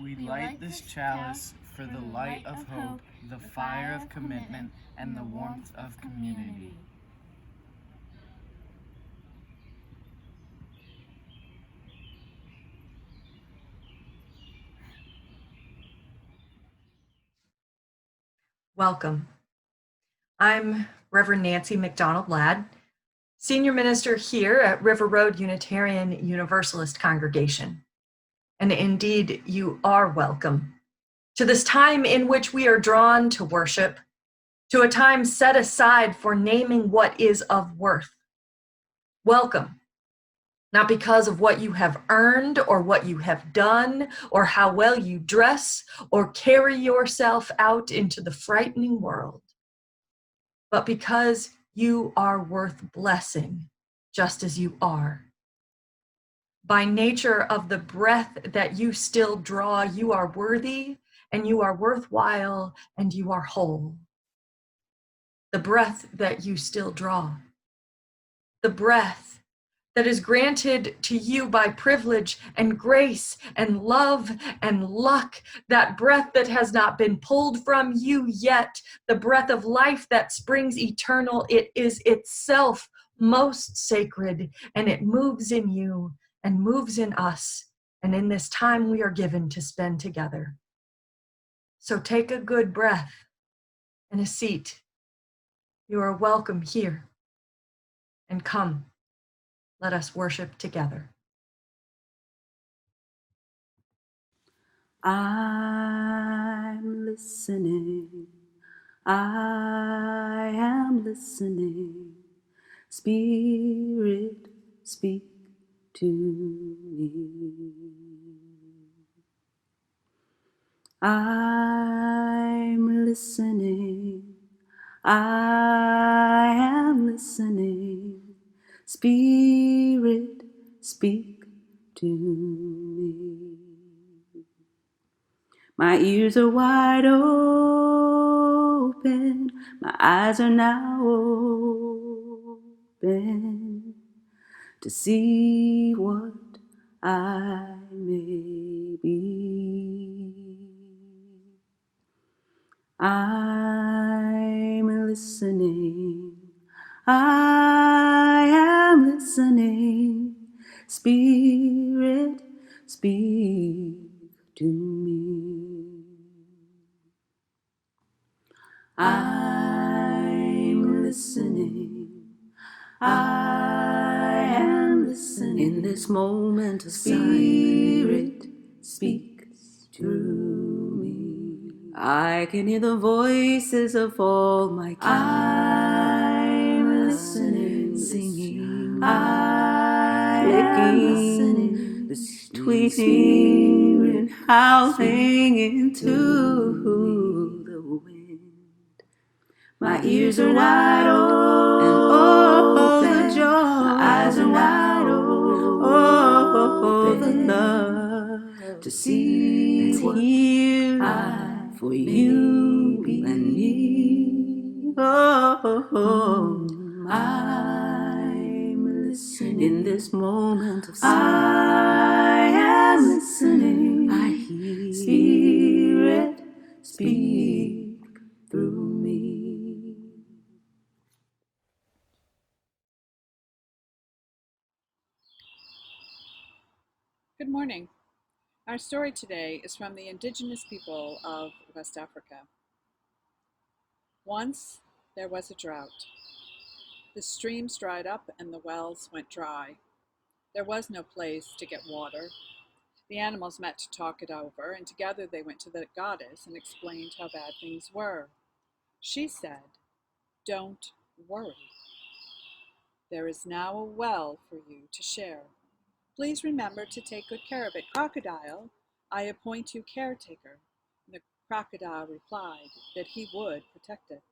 We light this chalice for the light of hope, the fire of commitment, and the warmth of community. Welcome. I'm Reverend Nancy McDonald Ladd, Senior Minister here at River Road Unitarian Universalist Congregation. And indeed, you are welcome to this time in which we are drawn to worship, to a time set aside for naming what is of worth. Welcome, not because of what you have earned or what you have done or how well you dress or carry yourself out into the frightening world, but because you are worth blessing just as you are. By nature of the breath that you still draw, you are worthy and you are worthwhile and you are whole. The breath that you still draw, the breath that is granted to you by privilege and grace and love and luck, that breath that has not been pulled from you yet, the breath of life that springs eternal. It is itself most sacred, and it moves in you and moves in us, and in this time we are given to spend together. So take a good breath and a seat. You are welcome here. And come, let us worship together. I'm listening. I am listening. Spirit, speak to me. I'm listening. I am listening. Spirit, speak to me. My ears are wide open. My eyes are now open to see what I may be. I'm listening. I am listening. Spirit, speak to me. I'm listening. I am listening. In this moment of Spirit, speak through me. I can hear the voices of all my kind. I'm listening, singing. I am listening, this tweeting and howling into the wind. My ears are wide open, and oh, the joy. My eyes are wide open, oh, the love to see and what hear for you and me. Oh, I'm listening in this moment of silence. I am listening. I hear Spirit speak through me. Good morning. Our story today is from the indigenous people of West Africa. Once there was a drought. The streams dried up and the wells went dry. There was no place to get water. The animals met to talk it over, and together they went to the goddess and explained how bad things were. She said, "Don't worry. There is now a well for you to share. Please remember to take good care of it. Crocodile, I appoint you caretaker." And the crocodile replied that he would protect it.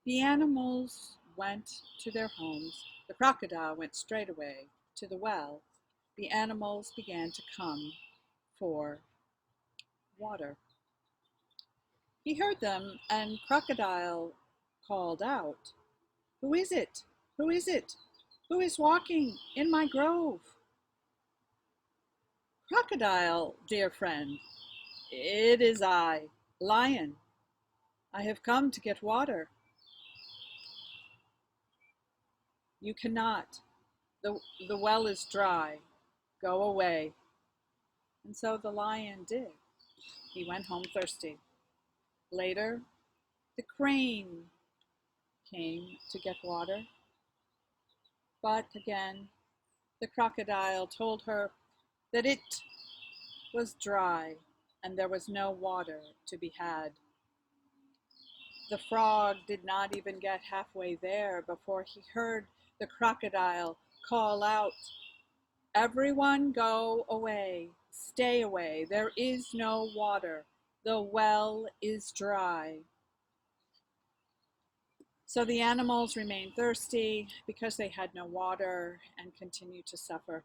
The animals went to their homes. The crocodile went straight away to the well. The animals began to come for water. He heard them, and Crocodile called out, "Who is it? Who is it? Who is walking in my grove?" "Crocodile, dear friend, "It is I, Lion. I have come to get water." "You cannot. The well is dry. Go away." And so the lion did. He went home thirsty. Later, the crane came to get water. But again, the crocodile told her that it was dry and there was no water to be had. The frog did not even get halfway there before he heard the crocodile call out, "Everyone go away, stay away, there is no water, the well is dry." So the animals remained thirsty because they had no water and continued to suffer.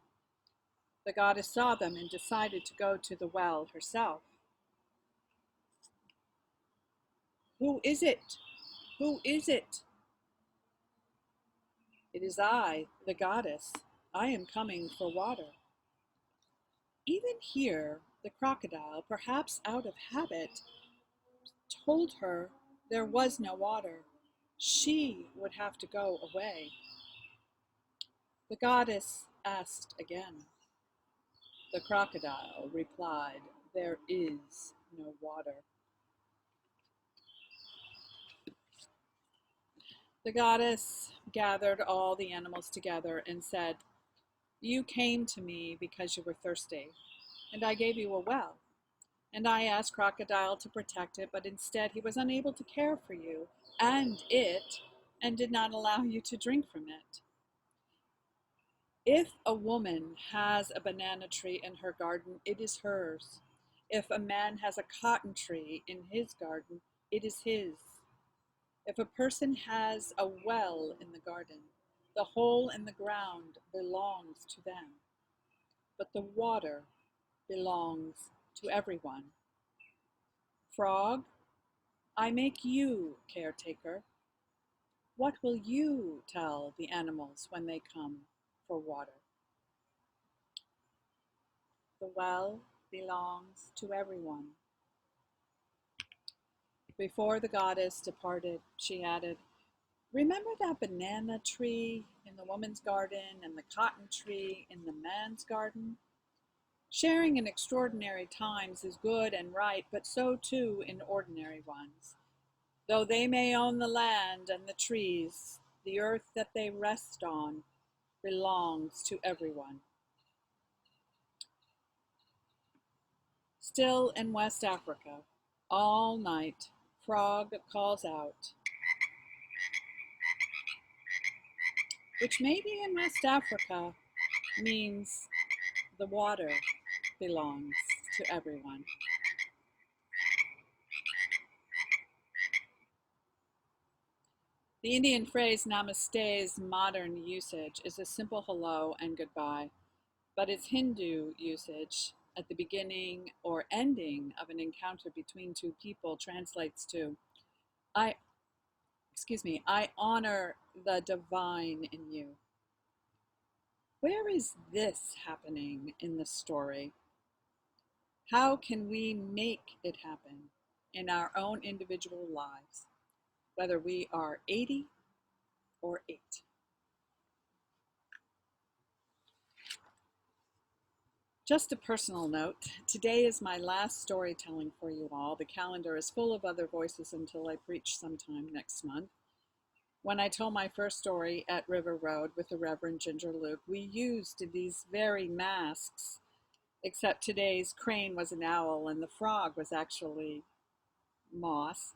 The goddess saw them and decided to go to the well herself. "Who is it? Who is it?" "It is I, the goddess. I am coming for water." Even here, the crocodile, perhaps out of habit, told her there was no water. She would have to go away. The goddess asked again. The crocodile replied, "There is no water." The goddess gathered all the animals together and said, "You came to me because you were thirsty, and I gave you a well. And I asked Crocodile to protect it, but instead he was unable to care for you and it, and did not allow you to drink from it. If a woman has a banana tree in her garden, it is hers. If a man has a cotton tree in his garden, it is his. If a person has a well in the garden, the hole in the ground belongs to them. But the water belongs to everyone. Frog, I make you caretaker. What will you tell the animals when they come for water?" The well belongs to everyone. Before the goddess departed, she added, "Remember that banana tree in the woman's garden and the cotton tree in the man's garden? Sharing in extraordinary times is good and right, but so too in ordinary ones. Though they may own the land and the trees, the earth that they rest on belongs to everyone." Still in West Africa, all night, Frog calls out, which maybe in West Africa means the water belongs to everyone. The Indian phrase namaste's modern usage is a simple hello and goodbye, but its Hindu usage at the beginning or ending of an encounter between two people translates to, I honor the divine in you." Where is this happening in the story? How can we make it happen in our own individual lives, whether we are 80 or 8? Just a personal note, today is my last storytelling for you all. The calendar is full of other voices until I preach sometime next month. When I told my first story at River Road with the Reverend Ginger Luke, we used these very masks, except today's crane was an owl and the frog was actually moss.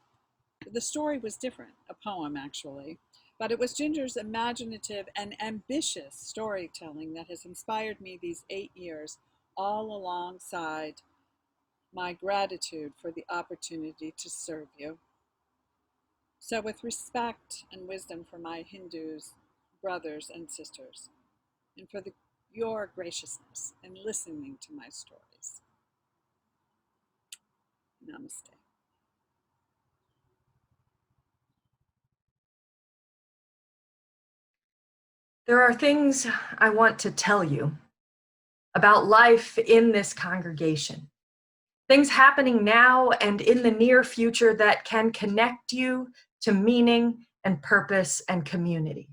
The story was different, a poem actually, but it was Ginger's imaginative and ambitious storytelling that has inspired me these 8 years, all alongside my gratitude for the opportunity to serve you. So with respect and wisdom for my Hindus, brothers and sisters, and for your graciousness in listening to my stories. Namaste. There are things I want to tell you about life in this congregation, things happening now and in the near future that can connect you to meaning and purpose and community.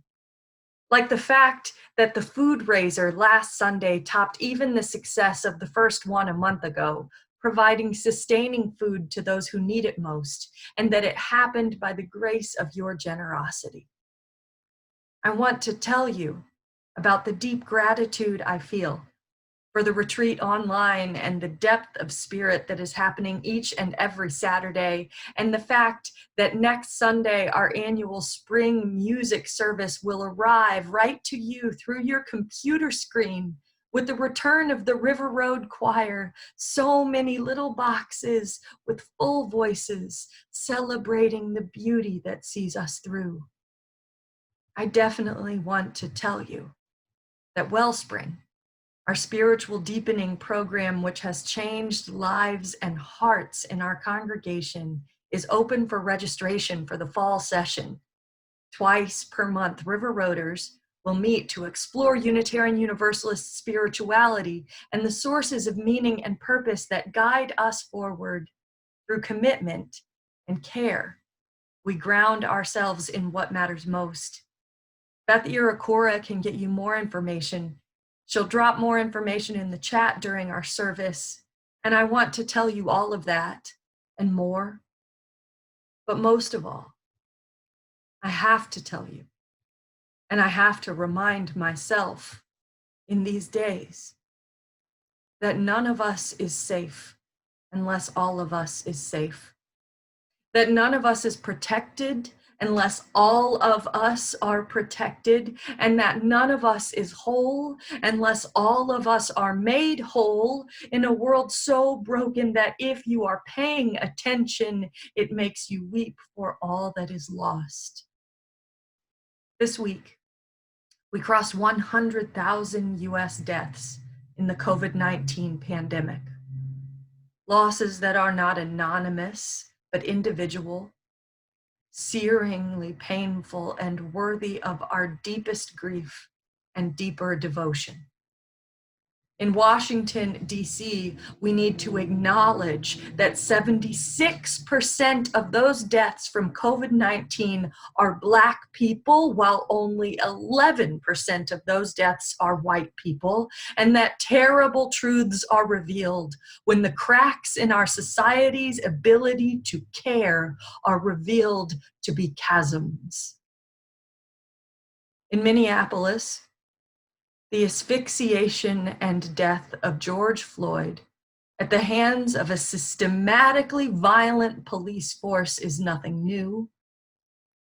Like the fact that the food raiser last Sunday topped even the success of the first one a month ago, providing sustaining food to those who need it most, and that it happened by the grace of your generosity. I want to tell you about the deep gratitude I feel for the retreat online and the depth of spirit that is happening each and every Saturday, and the fact that next Sunday our annual spring music service will arrive right to you through your computer screen with the return of the River Road Choir, so many little boxes with full voices celebrating the beauty that sees us through. I definitely want to tell you that Wellspring, our spiritual deepening program, which has changed lives and hearts in our congregation, is open for registration for the fall session. Twice per month, River Roaders will meet to explore Unitarian Universalist spirituality and the sources of meaning and purpose that guide us forward. Through commitment and care, we ground ourselves in what matters most. Beth Irakora can get you more information. She'll drop more information in the chat during our service, and I want to tell you all of that and more. But most of all, I have to tell you, and I have to remind myself in these days that none of us is safe unless all of us is safe. That none of us is protected unless all of us are protected, and that none of us is whole unless all of us are made whole in a world so broken that if you are paying attention, it makes you weep for all that is lost. This week, we crossed 100,000 US deaths in the COVID-19 pandemic. Losses that are not anonymous, but individual, searingly painful and worthy of our deepest grief and deeper devotion. In Washington, D.C., we need to acknowledge that 76% of those deaths from COVID-19 are Black people, while only 11% of those deaths are white people, and that terrible truths are revealed when the cracks in our society's ability to care are revealed to be chasms. In Minneapolis, the asphyxiation and death of George Floyd at the hands of a systematically violent police force is nothing new.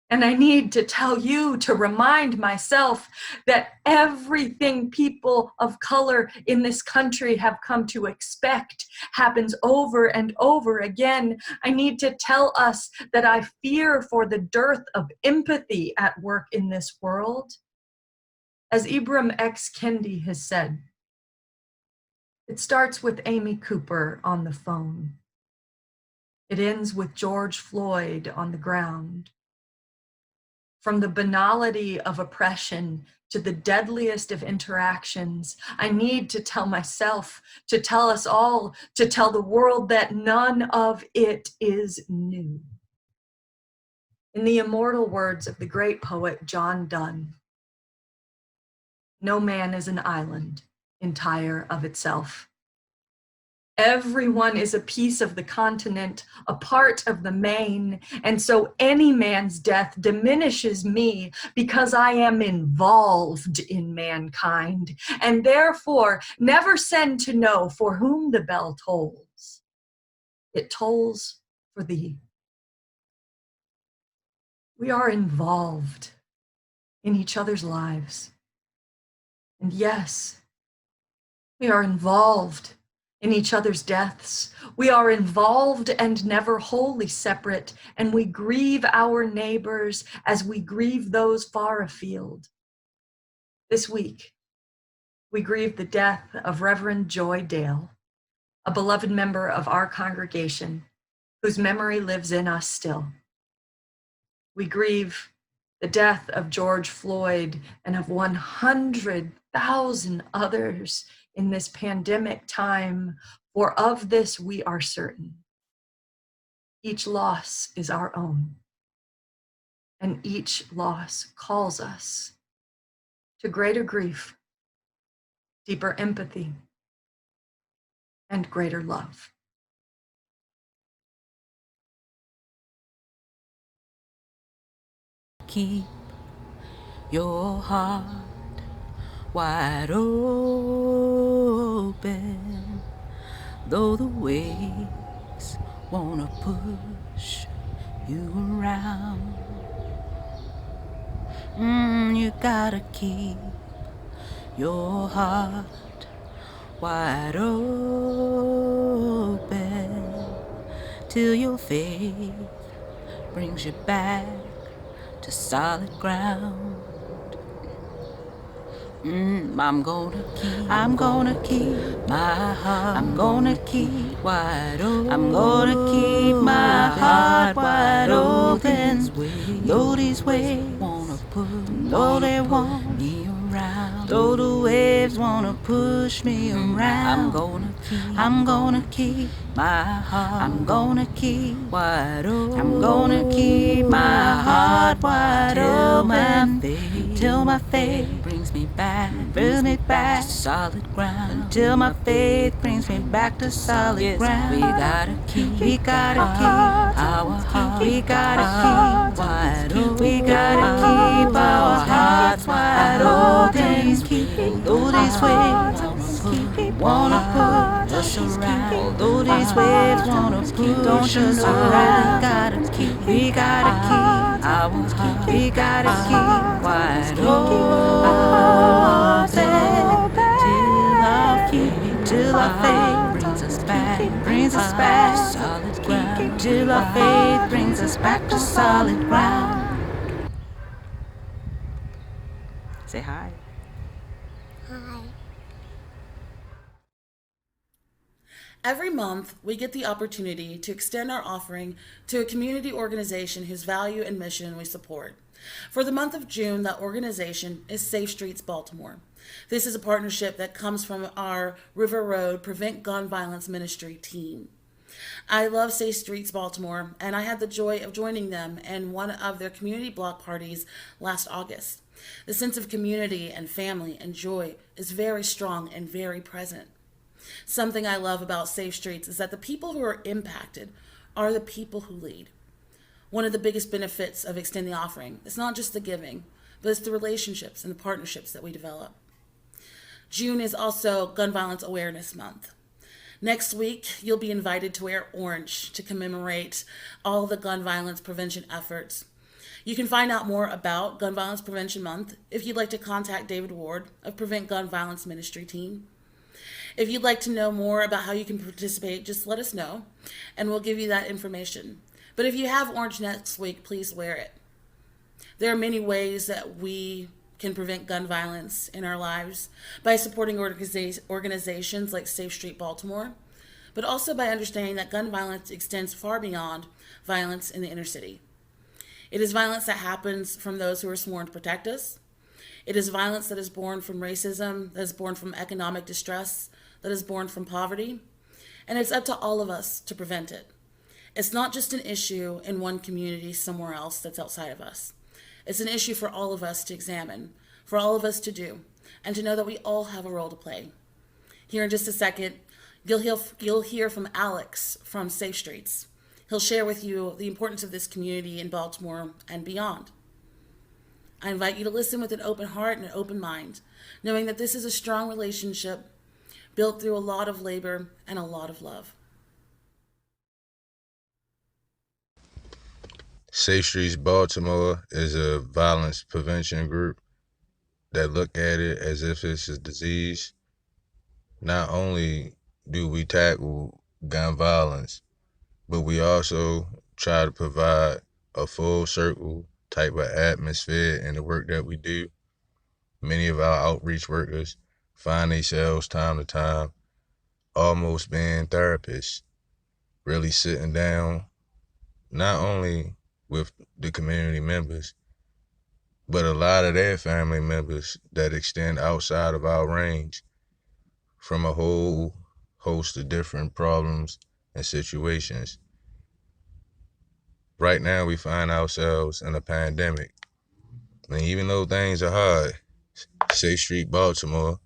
And I need to tell you to remind myself that everything people of color in this country have come to expect happens over and over again. I need to tell us that I fear for the dearth of empathy at work in this world. As Ibram X. Kendi has said, it starts with Amy Cooper on the phone. It ends with George Floyd on the ground. From the banality of oppression to the deadliest of interactions, I need to tell myself, to tell us all, to tell the world that none of it is new. In the immortal words of the great poet John Donne, no man is an island entire of itself. Everyone is a piece of the continent, a part of the main, and so any man's death diminishes me because I am involved in mankind, and therefore never send to know for whom the bell tolls. It tolls for thee. We are involved in each other's lives. And yes, we are involved in each other's deaths. We are involved and never wholly separate, and we grieve our neighbors as we grieve those far afield. This week, we grieve the death of Reverend Joy Dale, a beloved member of our congregation whose memory lives in us still. We grieve the death of George Floyd and of 100,000 others in this pandemic time, for of this we are certain. Each loss is our own, and each loss calls us to greater grief, deeper empathy, and greater love. Keep your heart wide open, though the waves wanna push you around. You gotta keep your heart wide open till your faith brings you back to solid ground. I'm gonna keep my heart. I'm gonna keep wide open. I'm gonna keep my heart wide open. Though these waves wanna push, though they want me around, though the waves wanna push me around, I'm gonna keep my heart. I'm gonna keep wide open. I'm gonna keep my heart wide open till my faith brings me back to solid ground. Until my faith brings me back to solid ground. We gotta keep our heart. We gotta keep wide open. We gotta keep our hearts wide open. Though these waves wanna put us around, although these waves wanna push us around, we gotta keep our heart. We gotta keep wide open till our faith brings us back to solid ground. Till our faith brings us back to solid ground. Say hi. Every month, we get the opportunity to extend our offering to a community organization whose value and mission we support. For the month of June, that organization is Safe Streets Baltimore. This is a partnership that comes from our River Road Prevent Gun Violence Ministry team. I love Safe Streets Baltimore, and I had the joy of joining them in one of their community block parties last August. The sense of community and family and joy is very strong and very present. Something I love about Safe Streets is that the people who are impacted are the people who lead. One of the biggest benefits of extending the offering is not just the giving, but it's the relationships and the partnerships that we develop. June is also Gun Violence Awareness Month. Next week, you'll be invited to wear orange to commemorate all the gun violence prevention efforts. You can find out more about Gun Violence Prevention Month if you'd like to contact David Ward of Prevent Gun Violence Ministry team. If you'd like to know more about how you can participate, just let us know, and we'll give you that information. But if you have orange next week, please wear it. There are many ways that we can prevent gun violence in our lives by supporting organizations like Safe Street Baltimore, but also by understanding that gun violence extends far beyond violence in the inner city. It is violence that happens from those who are sworn to protect us. It is violence that is born from racism, that is born from economic distress, that is born from poverty, and it's up to all of us to prevent it. It's not just an issue in one community somewhere else that's outside of us. It's an issue for all of us to examine, for all of us to do, and to know that we all have a role to play. Here in just a second, you'll hear from Alex from Safe Streets. He'll share with you the importance of this community in Baltimore and beyond. I invite you to listen with an open heart and an open mind, knowing that this is a strong relationship built through a lot of labor and a lot of love. Safe Streets Baltimore is a violence prevention group that look at it as if it's a disease. Not only do we tackle gun violence, but we also try to provide a full circle type of atmosphere in the work that we do. Many of our outreach workers find themselves time to time almost being therapists, really sitting down, not only with the community members, but a lot of their family members that extend outside of our range from a whole host of different problems and situations. Right now, we find ourselves in a pandemic. And even though things are hard, Safe Street Baltimore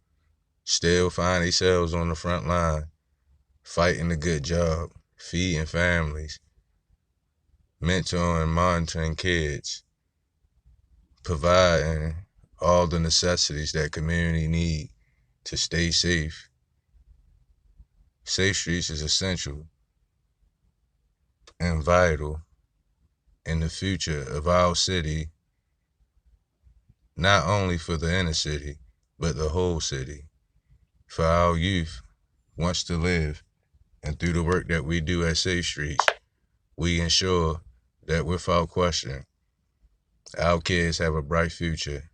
still find themselves on the front line, fighting a good job, feeding families, mentoring, monitoring kids, providing all the necessities that community need to stay safe. Safe Streets is essential and vital in the future of our city, not only for the inner city, but the whole city. For our youth wants to live, and through the work that we do at Safe Streets, we ensure that without question, our kids have a bright future.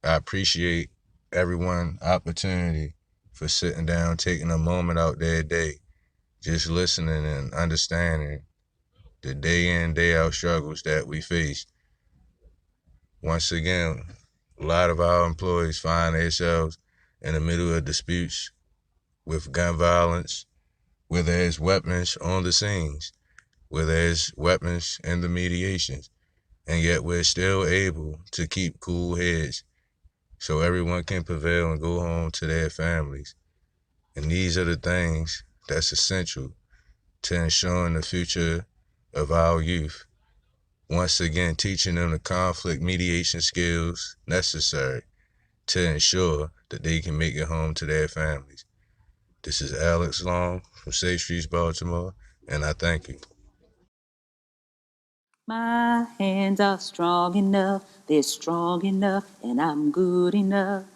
I appreciate everyone's opportunity for sitting down, taking a moment out their day, just listening and understanding the day in, day out struggles that we face. Once again, a lot of our employees find themselves in the middle of disputes with gun violence, where there's weapons on the scenes, where there's weapons in the mediations, and yet we're still able to keep cool heads so everyone can prevail and go home to their families. And these are the things that's essential to ensuring the future of our youth. Once again, teaching them the conflict mediation skills necessary to ensure that they can make it home to their families. This is Alex Long from Safe Streets, Baltimore, and I thank you. My hands are strong enough, they're strong enough, and I'm good enough.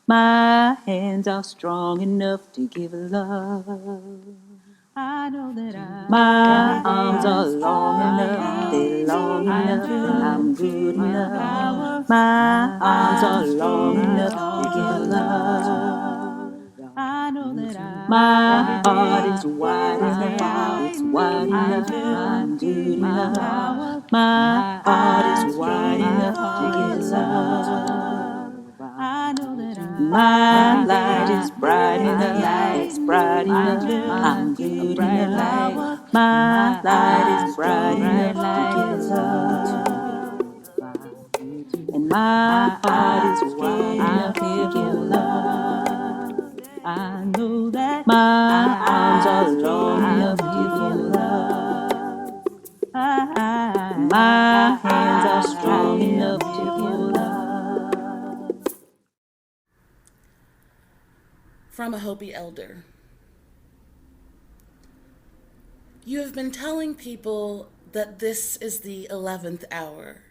My hands are strong enough to give love. I know that my arms are long enough, they're long enough, and I'm good enough. My arms are long enough to give love. I know that my heart is wide enough, it's wide enough, I'm good enough. My heart is wide enough to give love. I know that my light is bright enough, it's bright enough, I'm good enough. My light is bright enough to give love. And my heart is wide enough to give love. I know that my arms are long enough to give love. My hands are strong enough to give love. From a Hopi elder. You have been telling people that this is the 11th hour.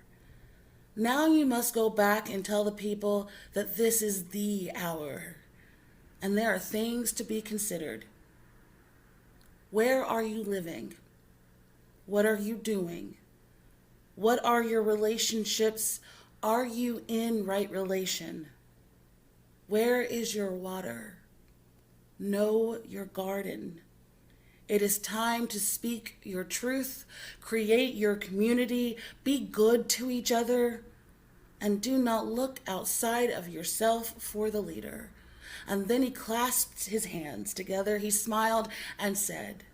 Now you must go back and tell the people that this is the hour. And there are things to be considered. Where are you living? What are you doing? What are your relationships? Are you in right relation? Where is your water? Know your garden. It is time to speak your truth, create your community, be good to each other, and do not look outside of yourself for the leader. And then he clasped his hands together, he smiled and said,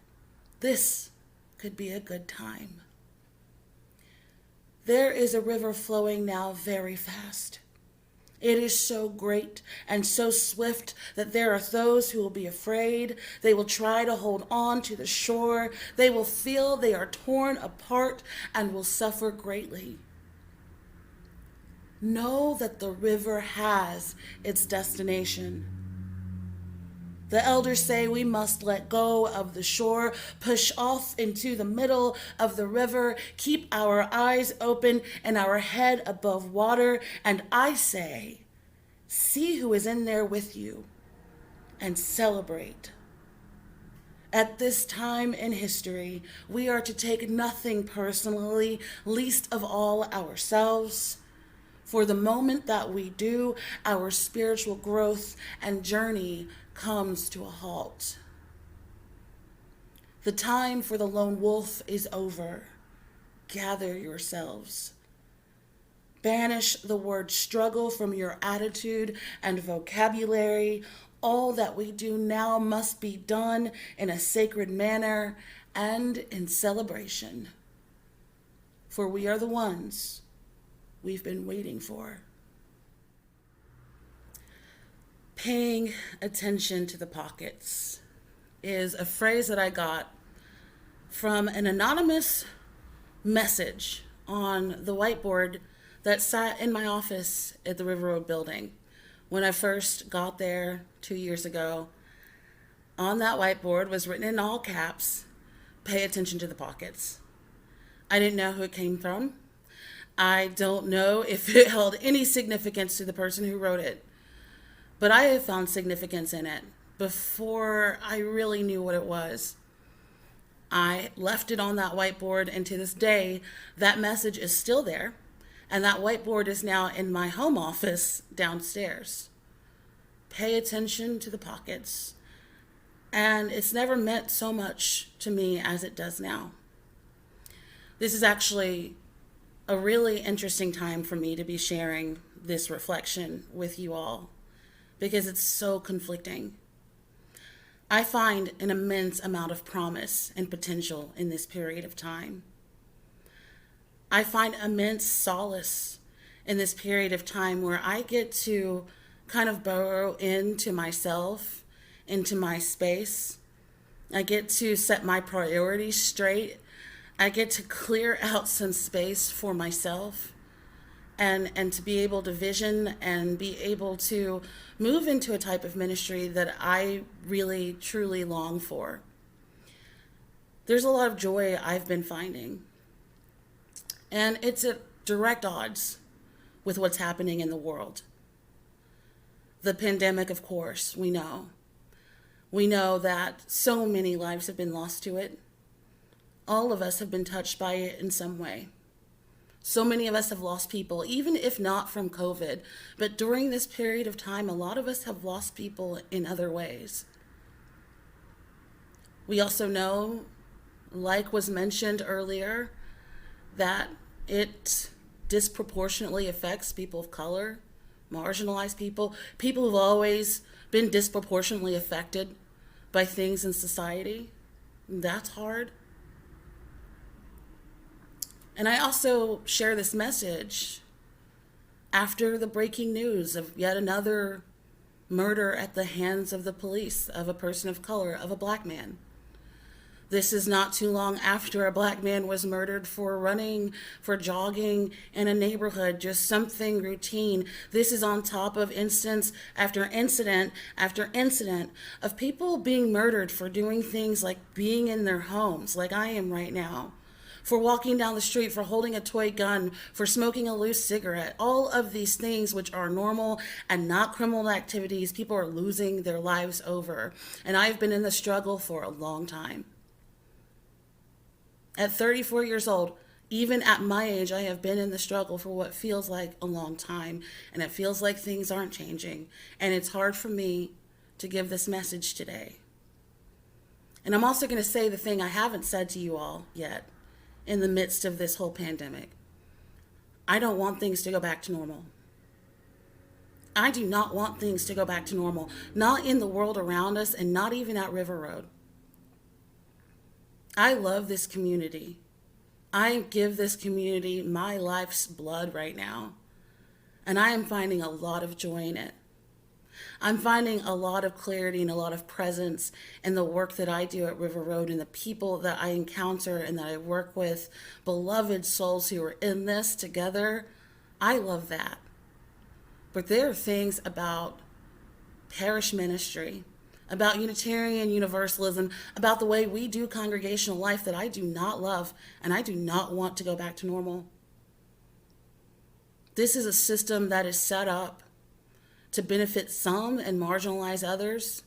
"This could be a good time." There is a river flowing now very fast. It is so great and so swift that there are those who will be afraid. They will try to hold on to the shore. They will feel they are torn apart and will suffer greatly. Know that the river has its destination. The elders say we must let go of the shore, push off into the middle of the river, keep our eyes open and our head above water. And I say, see who is in there with you and celebrate. At this time in history, we are to take nothing personally, least of all ourselves. For the moment that we do, our spiritual growth and journey comes to a halt. The time for the lone wolf is over. Gather yourselves. Banish the word struggle from your attitude and vocabulary. All that we do now must be done in a sacred manner and in celebration. For we are the ones we've been waiting for. Paying attention to the pockets is a phrase that I got from an anonymous message on the whiteboard that sat in my office at the River Road building. When I first got there 2 years ago, on that whiteboard was written in all caps, "Pay attention to the pockets." I didn't know who it came from. I don't know if it held any significance to the person who wrote it, but I have found significance in it before I really knew what it was. I left it on that whiteboard, and to this day, that message is still there, and that whiteboard is now in my home office downstairs. Pay attention to the pockets. And it's never meant so much to me as it does now. This is actually a really interesting time for me to be sharing this reflection with you all because it's so conflicting. I find an immense amount of promise and potential in this period of time. I find immense solace in this period of time where I get to kind of burrow into myself, into my space. I get to set my priorities straight. I get to clear out some space for myself and to be able to vision and be able to move into a type of ministry that I really, truly long for. There's a lot of joy I've been finding. And it's at direct odds with what's happening in the world. The pandemic, of course, we know. We know that so many lives have been lost to it. All of us have been touched by it in some way. So many of us have lost people, even if not from COVID. But during this period of time, a lot of us have lost people in other ways. We also know, like was mentioned earlier, that it disproportionately affects people of color, marginalized people, people who've always been disproportionately affected by things in society. That's hard. And I also share this message after the breaking news of yet another murder at the hands of the police of a person of color, of a Black man. This is not too long after a Black man was murdered for running, for jogging in a neighborhood, just something routine. This is on top of instance after incident after incident of people being murdered for doing things like being in their homes, like I am right now, for walking down the street, for holding a toy gun, for smoking a loose cigarette. All of these things which are normal and not criminal activities, people are losing their lives over. And I've been in the struggle for a long time. At 34 years old, even at my age, I have been in the struggle for what feels like a long time. And it feels like things aren't changing. And it's hard for me to give this message today. And I'm also going to say the thing I haven't said to you all yet in the midst of this whole pandemic. I don't want things to go back to normal. I do not want things to go back to normal. Not in the world around us and not even at River Road. I love this community. I give this community my life's blood right now. And I am finding a lot of joy in it. I'm finding a lot of clarity and a lot of presence in the work that I do at River Road and the people that I encounter and that I work with, beloved souls who are in this together. I love that. But there are things about parish ministry, about Unitarian Universalism, about the way we do congregational life that I do not love and I do not want to go back to normal. This is a system that is set up to benefit some and marginalize others.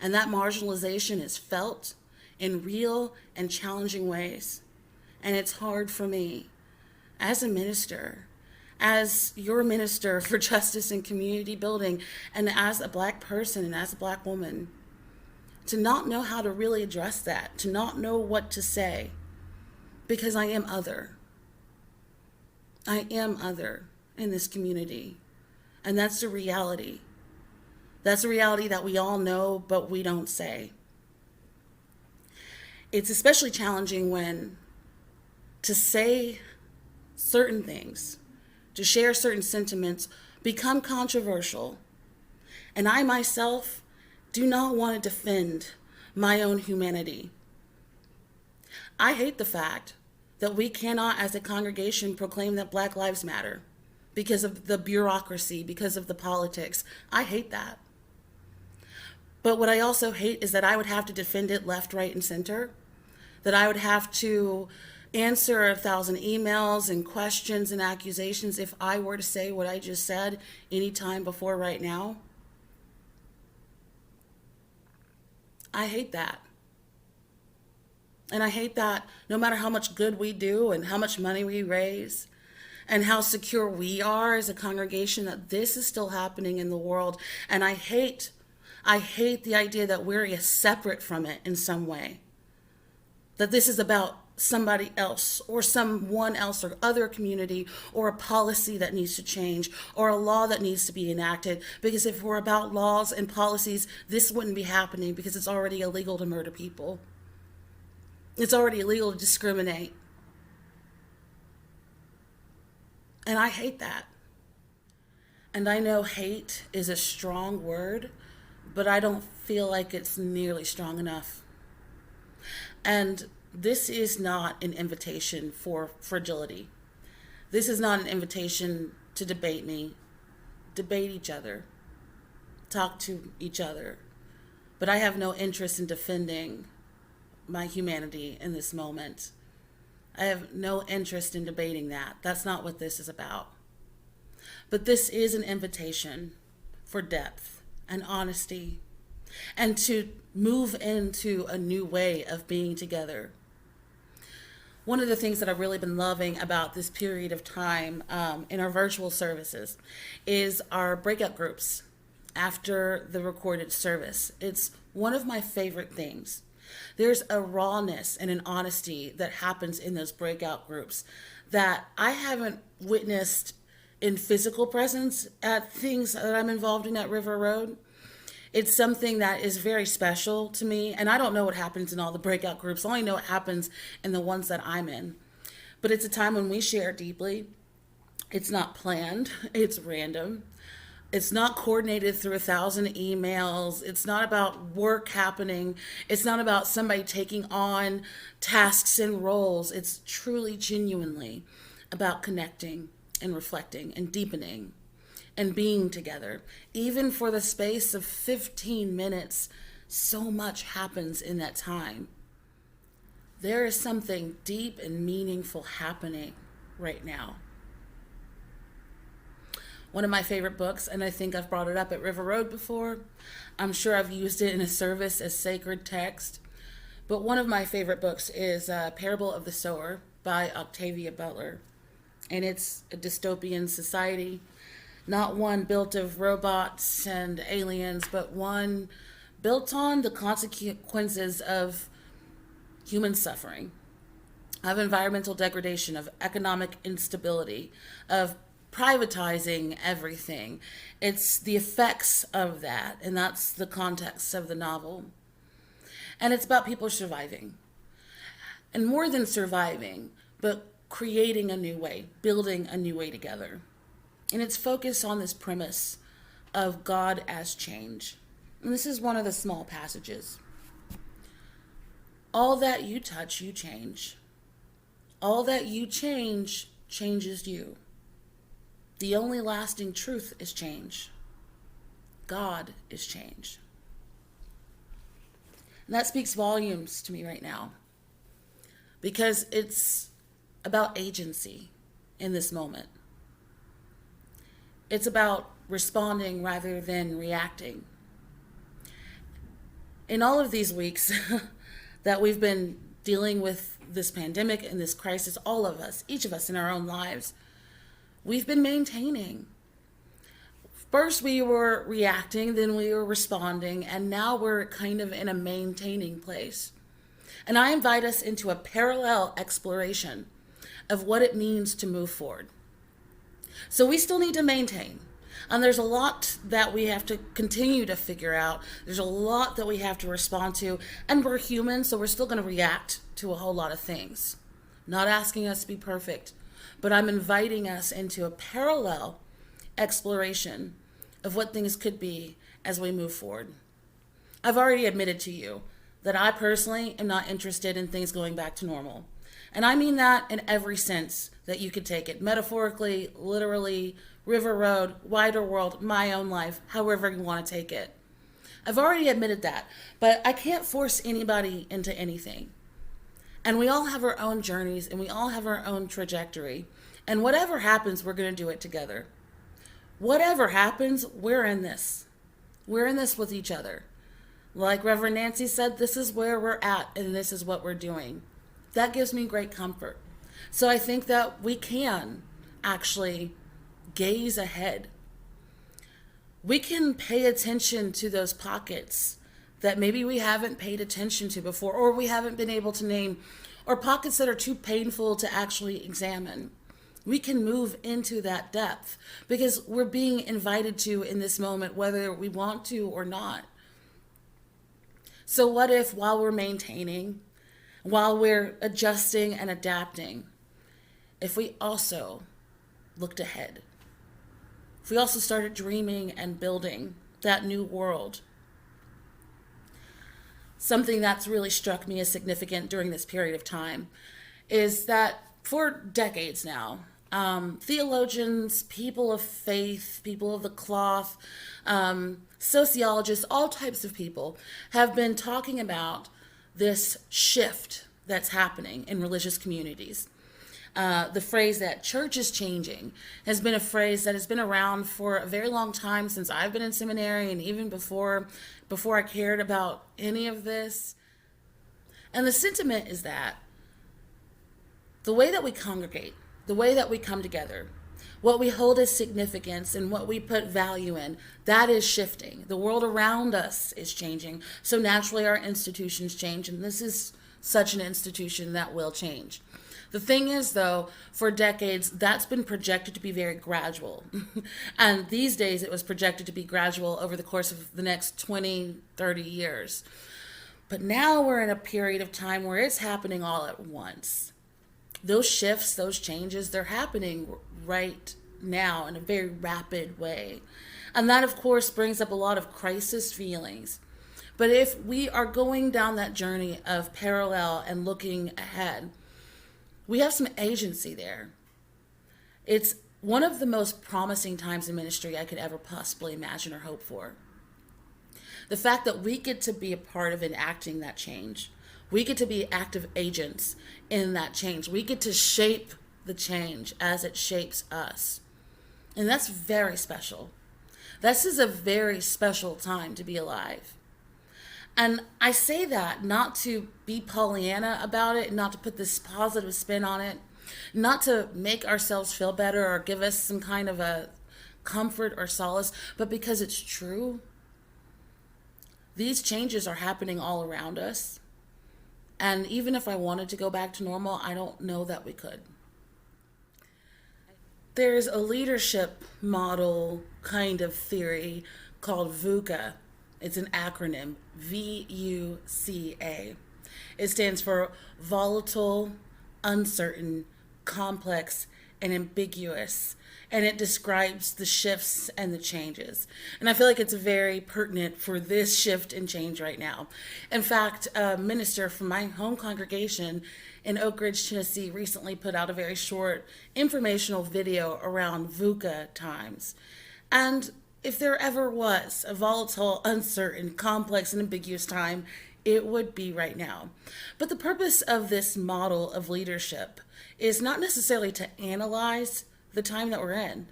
And that marginalization is felt in real and challenging ways. And it's hard for me as a minister, as your minister for justice and community building, and as a Black person and as a Black woman, to not know how to really address that, to not know what to say, because I am other. I am other. in this community. And that's the reality. That's a reality that we all know, but we don't say. It's especially challenging when to say certain things, to share certain sentiments, become controversial. And I myself do not want to defend my own humanity. I hate the fact that we cannot, as a congregation, proclaim that Black Lives Matter because of the bureaucracy, because of the politics. I hate that. But what I also hate is that I would have to defend it left, right, and center, that I would have to answer 1,000 emails and questions and accusations if I were to say what I just said any time before right now. I hate that. And I hate that no matter how much good we do and how much money we raise and how secure we are as a congregation, that this is still happening in the world. And I hate the idea that we're separate from it in some way. That this is about somebody else or someone else or other community or a policy that needs to change or a law that needs to be enacted. Because if we're about laws and policies, this wouldn't be happening because it's already illegal to murder people. It's already illegal to discriminate. And I hate that. And I know hate is a strong word, but I don't feel like it's nearly strong enough. And this is not an invitation for fragility. This is not an invitation to debate me. Debate each other. Talk to each other. But I have no interest in defending my humanity in this moment. I have no interest in debating that. That's not what this is about. But this is an invitation for depth and honesty and to move into a new way of being together. One of the things that I've really been loving about this period of time in our virtual services is our breakout groups after the recorded service. It's one of my favorite things. There's a rawness and an honesty that happens in those breakout groups that I haven't witnessed in physical presence at things that I'm involved in at River Road. It's something that is very special to me, and I don't know what happens in all the breakout groups. I only know what happens in the ones that I'm in. But it's a time when we share deeply. It's not planned. It's random. It's not coordinated through 1,000 emails. It's not about work happening. It's not about somebody taking on tasks and roles. It's truly, genuinely about connecting and reflecting and deepening and being together. Even for the space of 15 minutes, so much happens in that time. There is something deep and meaningful happening right now. One of my favorite books, and I think I've brought it up at River Road before. I'm sure I've used it in a service as sacred text. But one of my favorite books is Parable of the Sower by Octavia Butler. And it's a dystopian society, not one built of robots and aliens, but one built on the consequences of human suffering, of environmental degradation, of economic instability, of privatizing everything. It's the effects of that, and that's the context of the novel. And it's about people surviving. And more than surviving, but creating a new way, building a new way together. And it's focused on this premise of God as change. And this is one of the small passages. All that you touch, you change. All that you change, changes you. The only lasting truth is change. God is change. And that speaks volumes to me right now, because it's about agency in this moment. It's about responding rather than reacting. In all of these weeks that we've been dealing with this pandemic and this crisis, all of us, each of us in our own lives, we've been maintaining. First we were reacting, then we were responding, and now we're kind of in a maintaining place. And I invite us into a parallel exploration of what it means to move forward. So we still need to maintain. And there's a lot that we have to continue to figure out. There's a lot that we have to respond to. And we're human, so we're still going to react to a whole lot of things. Not asking us to be perfect, but I'm inviting us into a parallel exploration of what things could be as we move forward. I've already admitted to you that I personally am not interested in things going back to normal. And I mean that in every sense that you could take it. Metaphorically, literally, River Road, wider world, my own life, however you want to take it. I've already admitted that, but I can't force anybody into anything. And we all have our own journeys and we all have our own trajectory. And whatever happens, we're going to do it together. Whatever happens, we're in this. We're in this with each other. Like Reverend Nancy said, this is where we're at and this is what we're doing. That gives me great comfort. So I think that we can actually gaze ahead. We can pay attention to those pockets that maybe we haven't paid attention to before, or we haven't been able to name, or pockets that are too painful to actually examine. We can move into that depth because we're being invited to in this moment, whether we want to or not. So what if while we're maintaining, while we're adjusting and adapting, if we also looked ahead? If we also started dreaming and building that new world? Something that's really struck me as significant during this period of time is that for decades now, theologians, people of faith, people of the cloth, sociologists, all types of people have been talking about this shift that's happening in religious communities. The phrase that church is changing has been a phrase that has been around for a very long time, since I've been in seminary and even before I cared about any of this. And the sentiment is that the way that we congregate, the way that we come together, what we hold as significance and what we put value in, that is shifting. The world around us is changing. So naturally our institutions change, and this is such an institution that will change. The thing is, though, for decades, that's been projected to be very gradual. And these days, it was projected to be gradual over the course of the next 20, 30 years. But now we're in a period of time where it's happening all at once. Those shifts, those changes, they're happening right now in a very rapid way. And that, of course, brings up a lot of crisis feelings. But if we are going down that journey of parallel and looking ahead, we have some agency there. It's one of the most promising times in ministry I could ever possibly imagine or hope for. The fact that we get to be a part of enacting that change. We get to be active agents in that change. We get to shape the change as it shapes us. And that's very special. This is a very special time to be alive. And I say that not to be Pollyanna about it, not to put this positive spin on it, not to make ourselves feel better or give us some kind of a comfort or solace, but because it's true. These changes are happening all around us. And even if I wanted to go back to normal, I don't know that we could. There's a leadership model kind of theory called VUCA. It's an acronym, VUCA. It stands for volatile, uncertain, complex, and ambiguous. And it describes the shifts and the changes. And I feel like it's very pertinent for this shift and change right now. In fact, a minister from my home congregation in Oak Ridge, Tennessee, recently put out a very short informational video around VUCA times. And if there ever was a volatile, uncertain, complex, and ambiguous time, it would be right now. But the purpose of this model of leadership is not necessarily to analyze the time that we're in,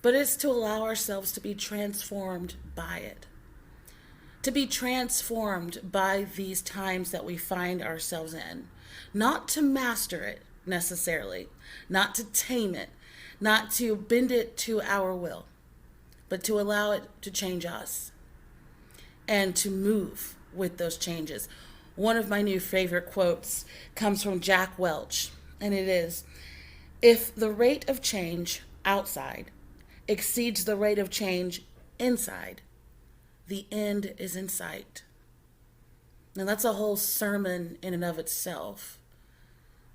but it's to allow ourselves to be transformed by it. To be transformed by these times that we find ourselves in. Not to master it necessarily, not to tame it, not to bend it to our will, but to allow it to change us and to move with those changes. One of my new favorite quotes comes from Jack Welch, and it is, "If the rate of change outside exceeds the rate of change inside, the end is in sight. Now that's a whole sermon in and of itself.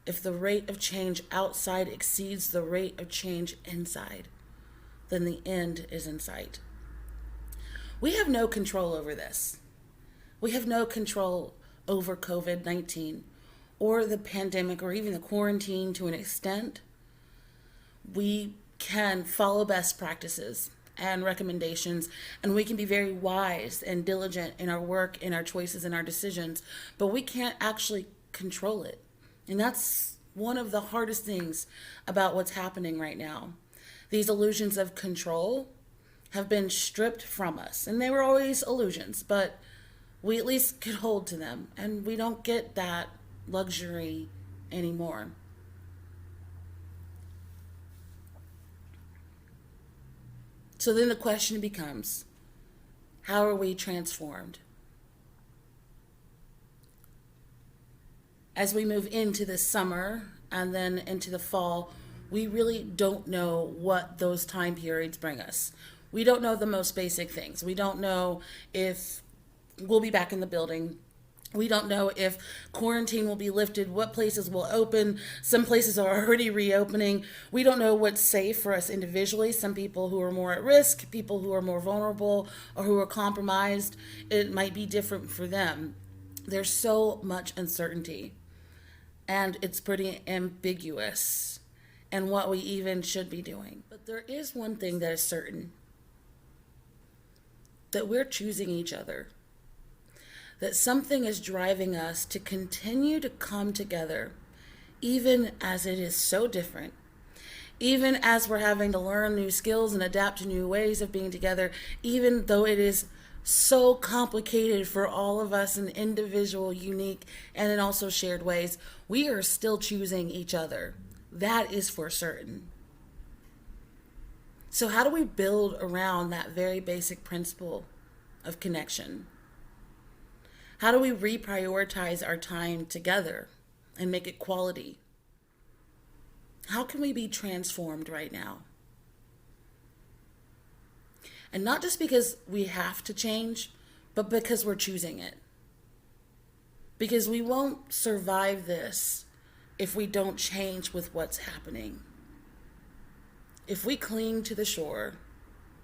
If the rate of change outside exceeds the rate of change inside, then the end is in sight. We have no control over this. We have no control over COVID-19 or the pandemic or even the quarantine to an extent. We can follow best practices and recommendations, and we can be very wise and diligent in our work, in our choices, and our decisions, but we can't actually control it. And that's one of the hardest things about what's happening right now. These illusions of control have been stripped from us, and they were always illusions, but we at least could hold to them, and we don't get that luxury anymore. So then the question becomes, how are we transformed? As we move into the summer and then into the fall, we really don't know what those time periods bring us. We don't know the most basic things. We don't know if we'll be back in the building. We don't know if quarantine will be lifted, what places will open. Some places are already reopening. We don't know what's safe for us individually. Some people who are more at risk, people who are more vulnerable, or who are compromised, it might be different for them. There's so much uncertainty, and it's pretty ambiguous in what we even should be doing. But there is one thing that is certain, that we're choosing each other. That something is driving us to continue to come together, even as it is so different, even as we're having to learn new skills and adapt to new ways of being together, even though it is so complicated for all of us in individual, unique, and in also shared ways, we are still choosing each other. That is for certain. So how do we build around that very basic principle of connection? How do we reprioritize our time together and make it quality? How can we be transformed right now? And not just because we have to change, but because we're choosing it. Because we won't survive this if we don't change with what's happening. If we cling to the shore,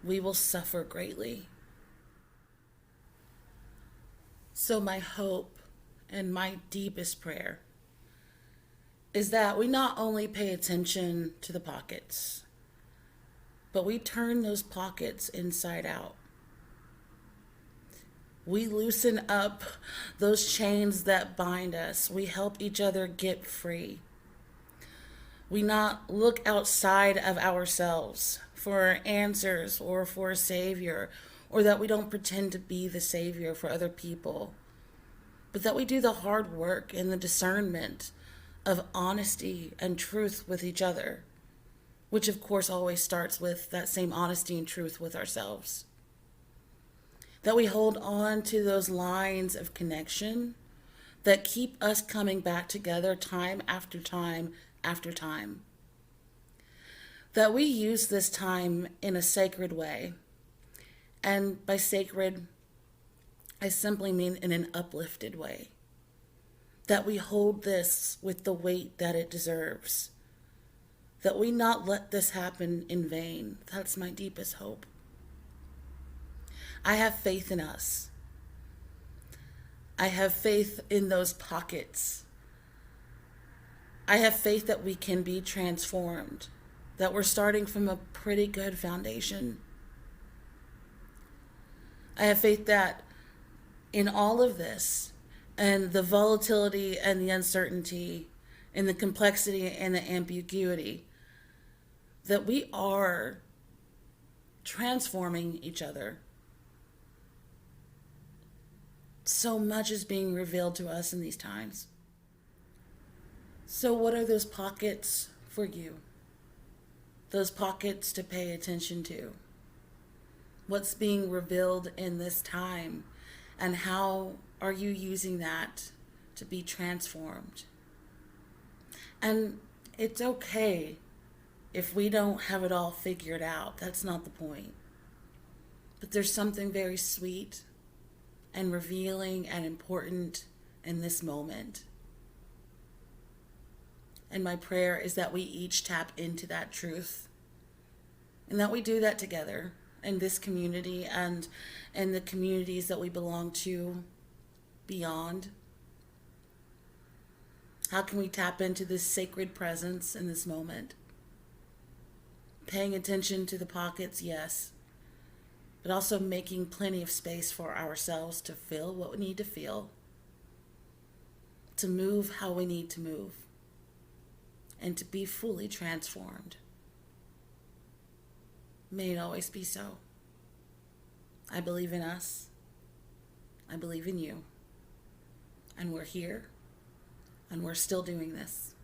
we will suffer greatly. So my hope and my deepest prayer is that we not only pay attention to the pockets, but we turn those pockets inside out. We loosen up those chains that bind us. We help each other get free. We not look outside of ourselves for answers or for a savior, or that we don't pretend to be the savior for other people, but that we do the hard work and the discernment of honesty and truth with each other, which of course always starts with that same honesty and truth with ourselves. That we hold on to those lines of connection that keep us coming back together time after time after time. That we use this time in a sacred way. And by sacred, I simply mean in an uplifted way. That we hold this with the weight that it deserves. That we not let this happen in vain. That's my deepest hope. I have faith in us. I have faith in those pockets. I have faith that we can be transformed. That we're starting from a pretty good foundation. I have faith that in all of this, and the volatility and the uncertainty, and the complexity and the ambiguity, that we are transforming each other. So much is being revealed to us in these times. So what are those pockets for you? Those pockets to pay attention to? What's being revealed in this time, and how are you using that to be transformed? And it's okay if we don't have it all figured out, that's not the point. But there's something very sweet and revealing and important in this moment. And my prayer is that we each tap into that truth and that we do that together in this community and in the communities that we belong to beyond. How can we tap into this sacred presence in this moment? Paying attention to the pockets, yes, but also making plenty of space for ourselves to feel what we need to feel, to move how we need to move, and to be fully transformed. May it always be so. I believe in us. I believe in you. And we're here. And we're still doing this.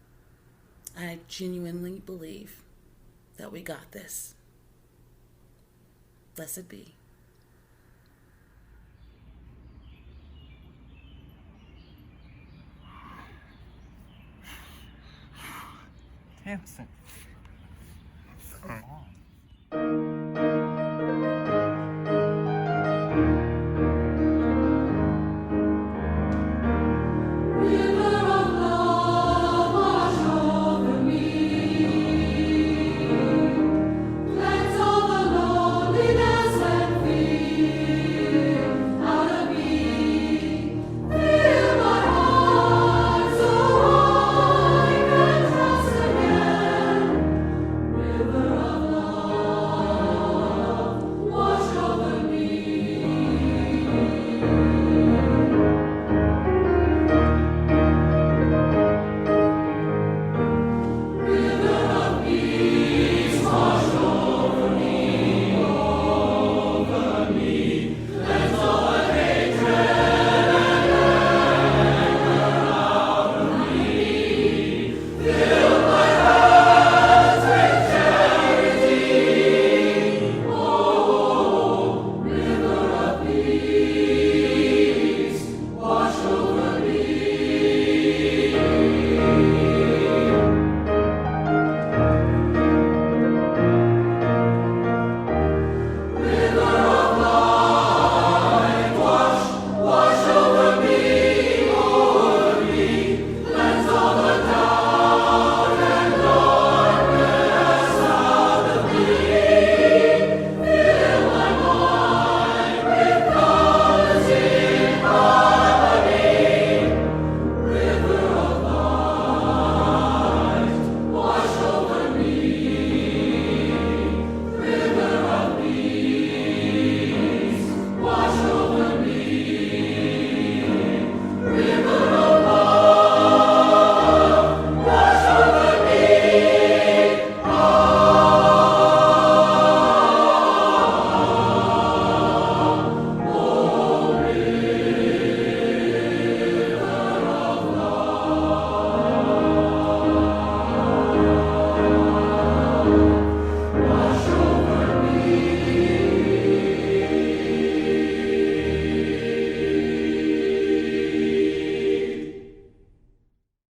I genuinely believe that we got this. Blessed be. Tamsyn. Come on.